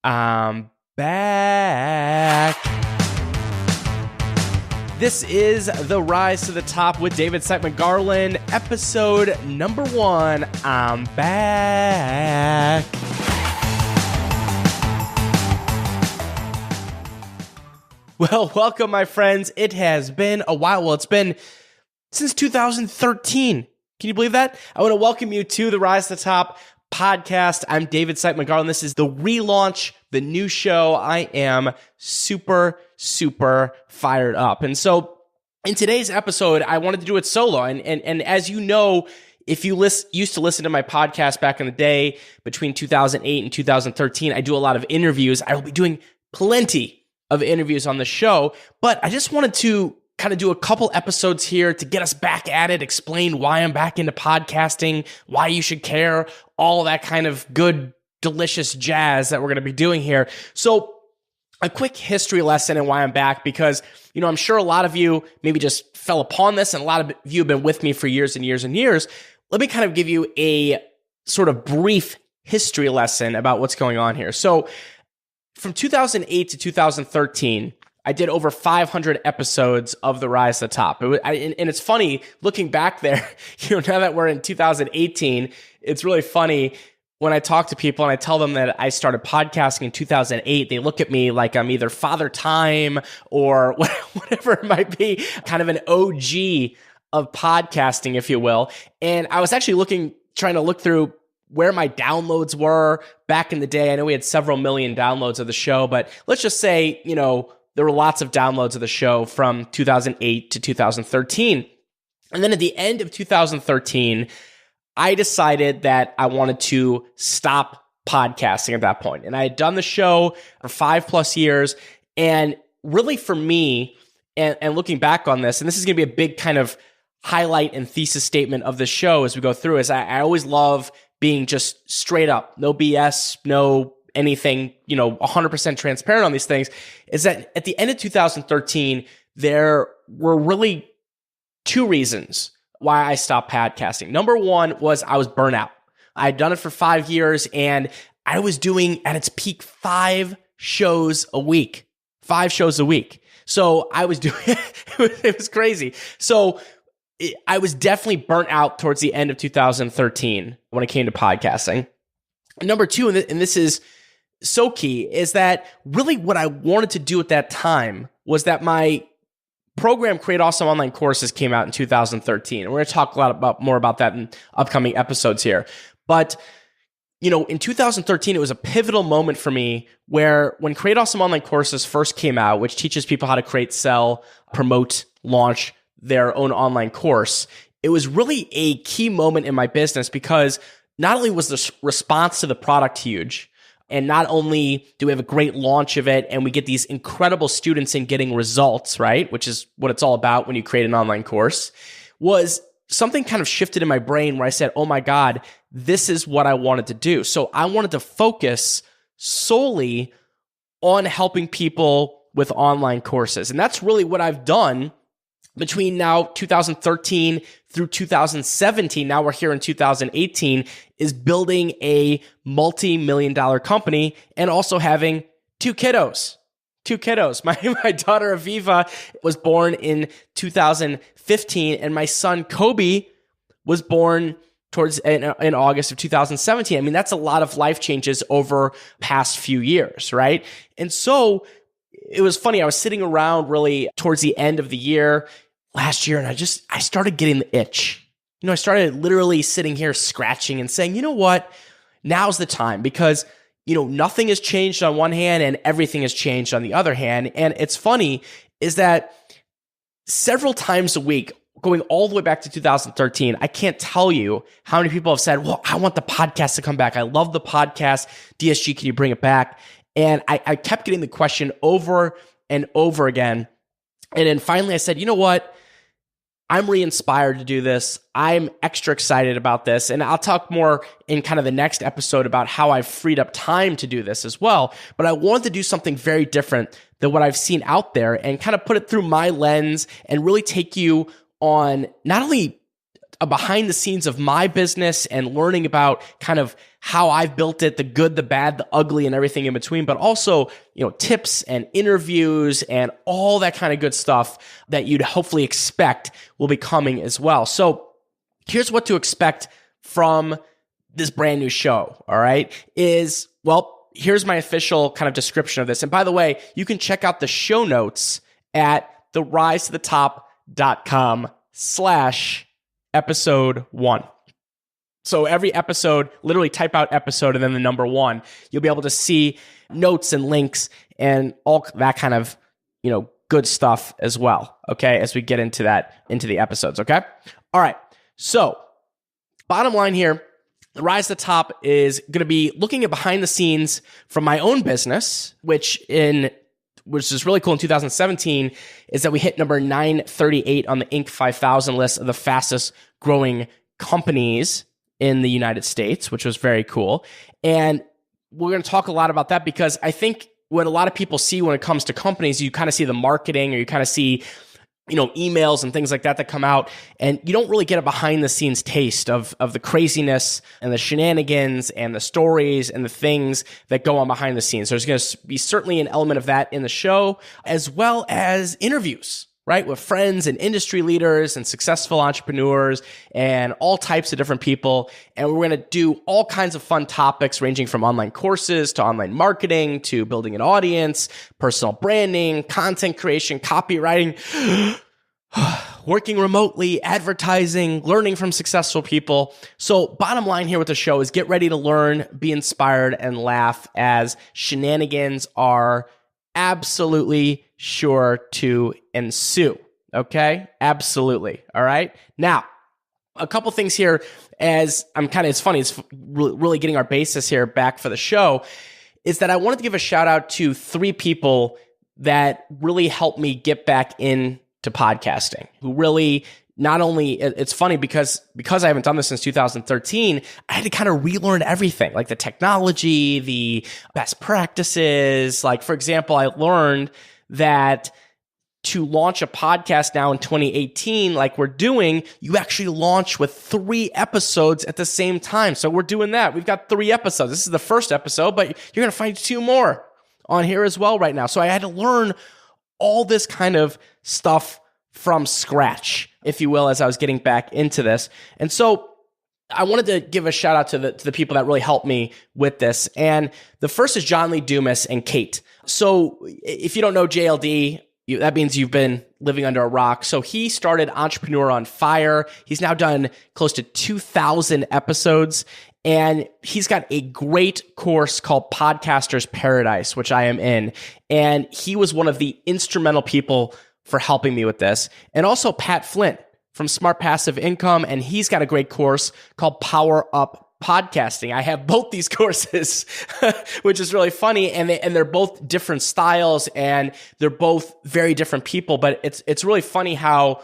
I'm back. This is The Rise to the Top with David Siteman Garland, episode number 1. I'm back. Well, welcome, my friends. It has been a while. Well, it's been since 2013. Can you believe that? I want to welcome you to the Rise to the Top podcast. I'm David Siteman Garland. This is the relaunch, the new show. I am super fired up. And so in today's episode, I wanted to do it solo. And as you know, if you used to listen to my podcast back in the day, between 2008 and 2013, I do a lot of interviews. I will be doing plenty of interviews on the show, but I just wanted to kind of do a couple episodes here to get us back at it, explain why I'm back into podcasting, why you should care, all that kind of good, delicious jazz that we're going to be doing here. So a quick history lesson and why I'm back, because, you know, I'm sure a lot of you maybe just fell upon this, and a lot of you have been with me for years and years and years. Let me kind of give you a sort of brief history lesson about what's going on here. So from 2008 to 2013, I did over 500 episodes of The Rise to the Top. And it's funny, looking back there, you know, now that we're in 2018, it's really funny when I talk to people and I tell them that I started podcasting in 2008, they look at me like I'm either Father Time or whatever it might be, kind of an OG of podcasting, if you will. And I was actually trying to look through where my downloads were back in the day. I know we had several million downloads of the show, but let's just say, you know, there were lots of downloads of the show from 2008 to 2013. And then at the end of 2013, I decided that I wanted to stop podcasting at that point. And I had done the show for 5+ years. And really for me, and looking back on this, and this is going to be a big kind of highlight and thesis statement of the show as we go through, is I always love being just straight up, no BS, no anything, you know, 100% transparent on these things, is that at the end of 2013, there were really two reasons why I stopped podcasting. Number one was I was burnt out. I had done it for 5 years, and I was doing, at its peak, 5 shows a week. 5 shows a week. So I was doing, it was crazy. So I was definitely burnt out towards the end of 2013 when it came to podcasting. Number two, and this is so key, is that really what I wanted to do at that time was that my program, Create Awesome Online Courses, came out in 2013. And we're going to talk a lot more about that in upcoming episodes here. But, you know, in 2013, it was a pivotal moment for me where when Create Awesome Online Courses first came out, which teaches people how to create, sell, promote, launch their own online course, it was really a key moment in my business, because not only was the response to the product huge, and not only do we have a great launch of it and we get these incredible students in getting results, right? Which is what it's all about when you create an online course, was something kind of shifted in my brain where I said, oh my God, this is what I wanted to do. So I wanted to focus solely on helping people with online courses. And that's really what I've done between now 2013 through 2017, now we're here in 2018, is building a multi-million-dollar company and also having 2 kiddos. 2 kiddos. My daughter Aviva was born in 2015, and my son Kobe was born in August of 2017. I mean, that's a lot of life changes over past few years, right? And so it was funny. I was sitting around really towards the end of the year last year, and I started getting the itch. You know, I started literally sitting here scratching and saying, you know what? Now's the time, because, you know, nothing has changed on one hand and everything has changed on the other hand. And it's funny is that several times a week, going all the way back to 2013, I can't tell you how many people have said, well, I want the podcast to come back. I love the podcast. DSG, can you bring it back? And I kept getting the question over and over again. And then finally I said, you know what? I'm re-inspired to do this. I'm extra excited about this. And I'll talk more in kind of the next episode about how I've freed up time to do this as well. But I wanted to do something very different than what I've seen out there and kind of put it through my lens and really take you on not only a behind the scenes of my business and learning about kind of how I've built it, the good, the bad, the ugly, and everything in between, but also, tips and interviews and all that kind of good stuff that you'd hopefully expect will be coming as well. So here's what to expect from this brand new show, all right, here's my official kind of description of this. And by the way, you can check out the show notes at therisetotop.com/episode1. So every episode, literally type out episode and then the number 1. You'll be able to see notes and links and all that kind of, good stuff as well, okay, as we get into the episodes, okay? All right, so bottom line here, the Rise to the Top is going to be looking at behind the scenes from my own business, which is really cool in 2017, is that we hit number 938 on the Inc. 5000 list of the fastest growing companies in the United States, which was very cool. And we're going to talk a lot about that because I think what a lot of people see when it comes to companies, you kind of see the marketing or you kind of see emails and things like that come out, and you don't really get a behind the scenes taste of the craziness and the shenanigans and the stories and the things that go on behind the scenes. There's going to be certainly an element of that in the show, as well as interviews, right, with friends and industry leaders and successful entrepreneurs and all types of different people. And we're going to do all kinds of fun topics ranging from online courses to online marketing to building an audience, personal branding, content creation, copywriting, working remotely, advertising, learning from successful people. So bottom line here with the show is get ready to learn, be inspired, and laugh as shenanigans are absolutely sure to ensue. Okay? Absolutely. All right? Now, a couple things here as it's funny, it's really getting our basis here back for the show, is that I wanted to give a shout out to 3 people that really helped me get back into podcasting, who really not only, it's funny because I haven't done this since 2013, I had to kind of relearn everything, like the technology, the best practices. Like, for example, I learned that to launch a podcast now in 2018, like we're doing, you actually launch with 3 episodes at the same time. So we're doing that. We've got 3 episodes. This is the first episode, but you're going to find 2 more on here as well right now. So I had to learn all this kind of stuff from scratch, if you will, as I was getting back into this. And so I wanted to give a shout out to the people that really helped me with this. And the first is John Lee Dumas and Kate. So if you don't know JLD, that means you've been living under a rock. So he started Entrepreneur on Fire. He's now done close to 2,000 episodes. And he's got a great course called Podcaster's Paradise, which I am in. And he was one of the instrumental people for helping me with this. And also Pat Flint from Smart Passive Income, and he's got a great course called Power Up Podcasting. I have both these courses, which is really funny, and they're both different styles, and they're both very different people, but it's really funny how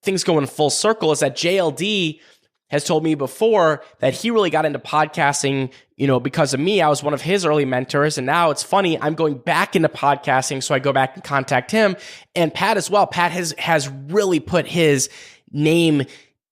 things go in full circle. Is that JLD has told me before that he really got into podcasting, because of me. I was one of his early mentors, and now it's funny, I'm going back into podcasting, so I go back and contact him. And Pat as well. Pat has really put his name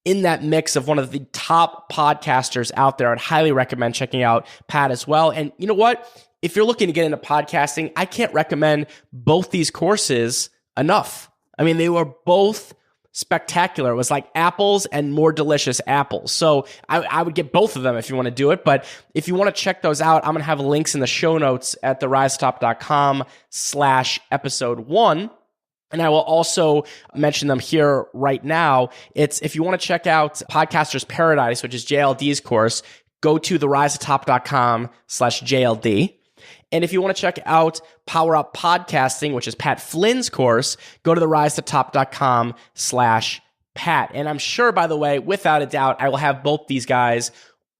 in that mix of one of the top podcasters out there. I'd highly recommend checking out Pat as well. And you know what? If you're looking to get into podcasting, I can't recommend both these courses enough. I mean, they were both spectacular. It was like apples and more delicious apples. So I would get both of them if you want to do it. But if you want to check those out, I'm going to have links in the show notes at therisetotop.com/episode1. And I will also mention them here right now. It's if you want to check out Podcaster's Paradise, which is JLD's course, go to therisetotop.com/JLD. And if you want to check out Power Up Podcasting, which is Pat Flynn's course, go to therisetotop.com/Pat. And I'm sure, by the way, without a doubt, I will have both these guys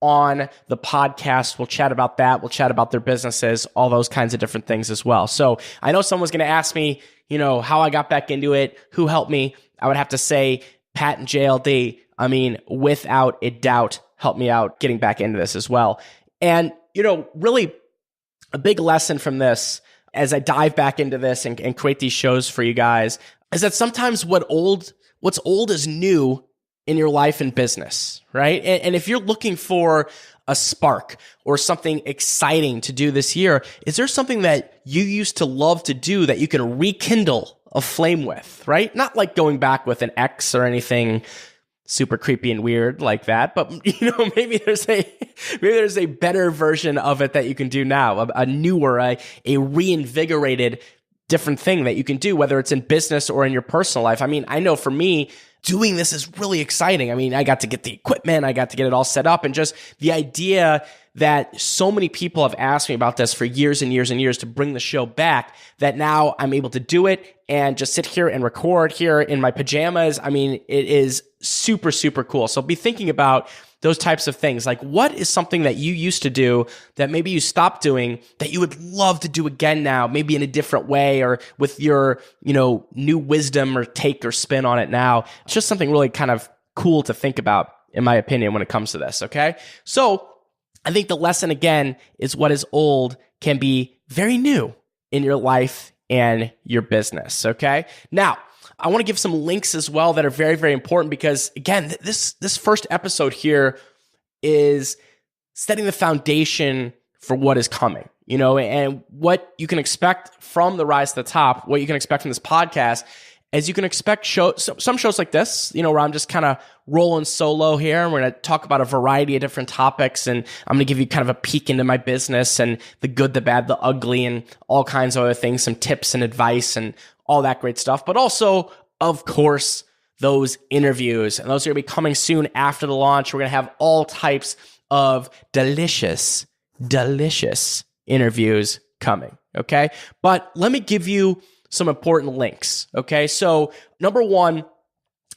on the podcast. We'll chat about that. We'll chat about their businesses, all those kinds of different things as well. So I know someone's going to ask me, how I got back into it, who helped me. I would have to say Pat and JLD, without a doubt, helped me out getting back into this as well. And, really a big lesson from this as I dive back into this and create these shows for you guys is that sometimes what's old is new in your life and business, right? And if you're looking for a spark or something exciting to do this year, is there something that you used to love to do that you can rekindle a flame with, right? Not like going back with an ex or anything super creepy and weird like that, but maybe there's a better version of it that you can do now, a newer, a reinvigorated different thing that you can do, whether it's in business or in your personal life. I mean, I know for me, doing this is really exciting. I mean, I got to get the equipment, I got to get it all set up, and just the idea that so many people have asked me about this for years and years and years to bring the show back, that now I'm able to do it and just sit here and record here in my pajamas. I mean, it is super, super cool. So be thinking about those types of things. Like, what is something that you used to do that maybe you stopped doing that you would love to do again now, maybe in a different way or with your, new wisdom or take or spin on it now? It's just something really kind of cool to think about, in my opinion, when it comes to this, okay? So I think the lesson, again, is what is old can be very new in your life and your business, okay? Now, I want to give some links as well that are very, very important because, again, this first episode here is setting the foundation for what is coming, and what you can expect from the Rise to the Top, what you can expect from this podcast, as you can expect some shows like this, where I'm just kind of rolling solo here, and we're going to talk about a variety of different topics, and I'm going to give you kind of a peek into my business and the good, the bad, the ugly, and all kinds of other things, some tips and advice and all that great stuff. But also, of course, those interviews, and those are going to be coming soon after the launch. We're going to have all types of delicious interviews coming, okay? But let me give you some important links, okay? So number one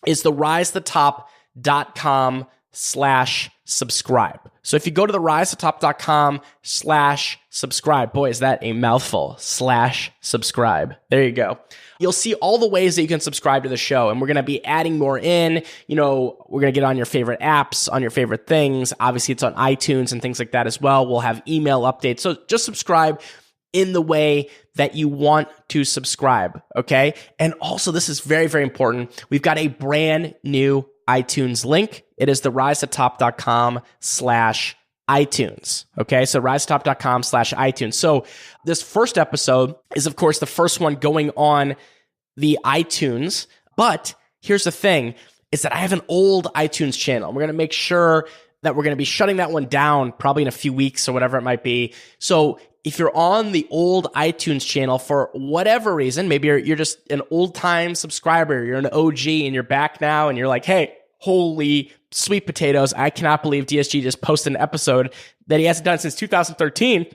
is the risetotop.com/subscribe. So if you go to the risetotop.com/subscribe, boy, is that a mouthful, /subscribe. There you go. You'll see all the ways that you can subscribe to the show, and we're going to be adding more in. We're going to get on your favorite apps, on your favorite things. Obviously, it's on iTunes and things like that as well. We'll have email updates. So just subscribe in the way that you want to subscribe, okay? And also, this is very, very important. We've got a brand new iTunes link. It is the risetotop.com/iTunes, okay? So risetotop.com/iTunes. So this first episode is, of course, the first one going on the iTunes. But here's the thing, is that I have an old iTunes channel. We're going to make sure that we're going to be shutting that one down probably in a few weeks or whatever it might be. So if you're on the old iTunes channel for whatever reason, maybe you're just an old-time subscriber, you're an OG, and you're back now, and you're like, hey, holy sweet potatoes, I cannot believe DSG just posted an episode that he hasn't done since 2013.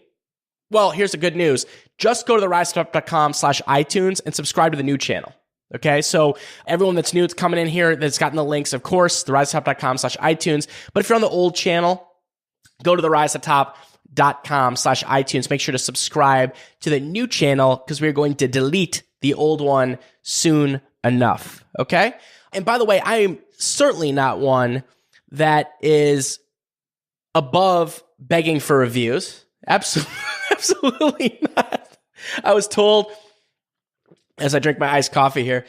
Well, here's the good news. Just go to the risetotop.com/iTunes and subscribe to the new channel. Okay, so everyone that's new, that's coming in here, that's gotten the links, of course, the risetotop.com/iTunes. But if you're on the old channel, go to the risetotop.com/iTunes. Make sure to subscribe to the new channel because we're going to delete the old one soon enough. Okay? And by the way, I am certainly not one that is above begging for reviews. Absolutely not. I was told, as I drink my iced coffee here,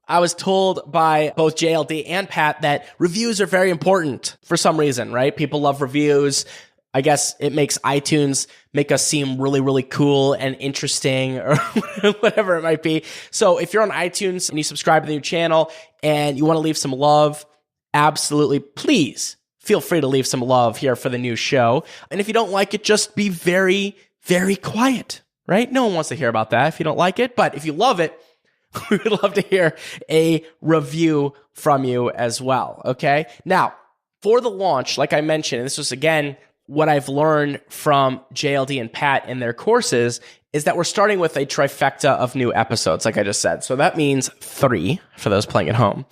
I was told by both JLD and Pat that reviews are very important for some reason, right? People love reviews. I guess it makes iTunes make us seem really, really cool and interesting or whatever it might be. So if you're on iTunes and you subscribe to the new channel and you want to leave some love, absolutely, please feel free to leave some love here for the new show. And if you don't like it, just be very, very quiet, right? No one wants to hear about that if you don't like it. But if you love it, we would love to hear a review from you as well, okay? Now, for the launch, like I mentioned, and this was, again, what I've learned from JLD and Pat in their courses, is that we're starting with a trifecta of new episodes, like I just said. So that means 3 for those playing at home.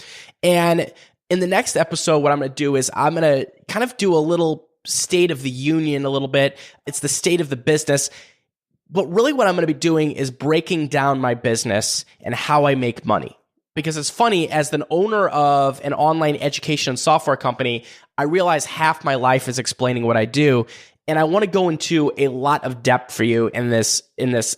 And in the next episode, what I'm going to do is I'm going to kind of do a little state of the union a little bit. It's the state of the business. But really what I'm going to be doing is breaking down my business and how I make money. Because it's funny, as the owner of an online education and software company, I realize half my life is explaining what I do. And I want to go into a lot of depth for you in this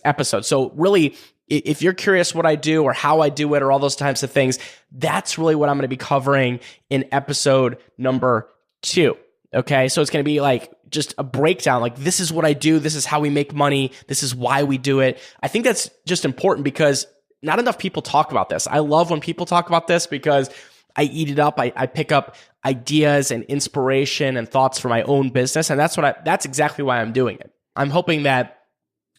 episode. So really, if you're curious what I do or how I do it or all those types of things, that's really what I'm going to be covering in episode number 2. Okay, so it's going to be like just a breakdown. Like, this is what I do. This is how we make money. This is why we do it. I think that's just important because not enough people talk about this. I love when people talk about this because I eat it up. I pick up ideas and inspiration and thoughts for my own business. And that's exactly why I'm doing it. I'm hoping that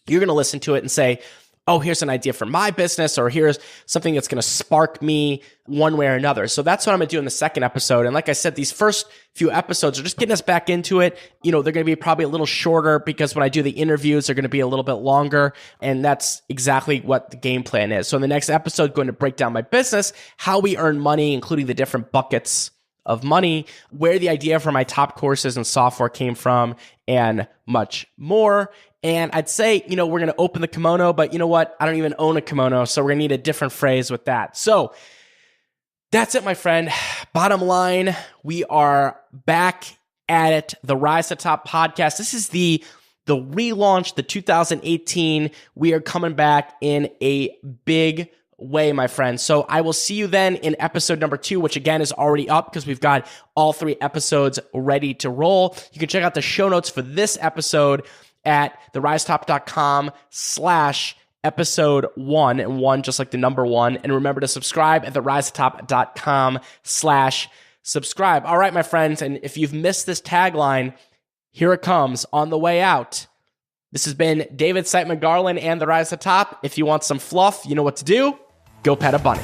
you're going to listen to it and say, oh, here's an idea for my business, or here's something that's going to spark me one way or another. So that's what I'm going to do in the second episode. And like I said, these first few episodes are just getting us back into it. They're going to be probably a little shorter because when I do the interviews, they're going to be a little bit longer. And that's exactly what the game plan is. So in the next episode, going to break down my business, how we earn money, including the different buckets of money, where the idea for my top courses and software came from, and much more. And I'd say, we're going to open the kimono, but you know what? I don't even own a kimono, so we're going to need a different phrase with that. So that's it, my friend. Bottom line, we are back at it. The Rise to Top podcast. This is the relaunch, the 2018. We are coming back in a big way, my friend. So I will see you then in episode number 2, which again is already up because we've got all 3 episodes ready to roll. You can check out the show notes for this episode at therisetop.com/episode 1, and 1 just like the number 1. And remember to subscribe at therisetop.com/subscribe. All right, my friends. And if you've missed this tagline, here it comes on the way out. This has been David Siteman Garland and The Rise to Top. If you want some fluff, you know what to do. Go pet a bunny.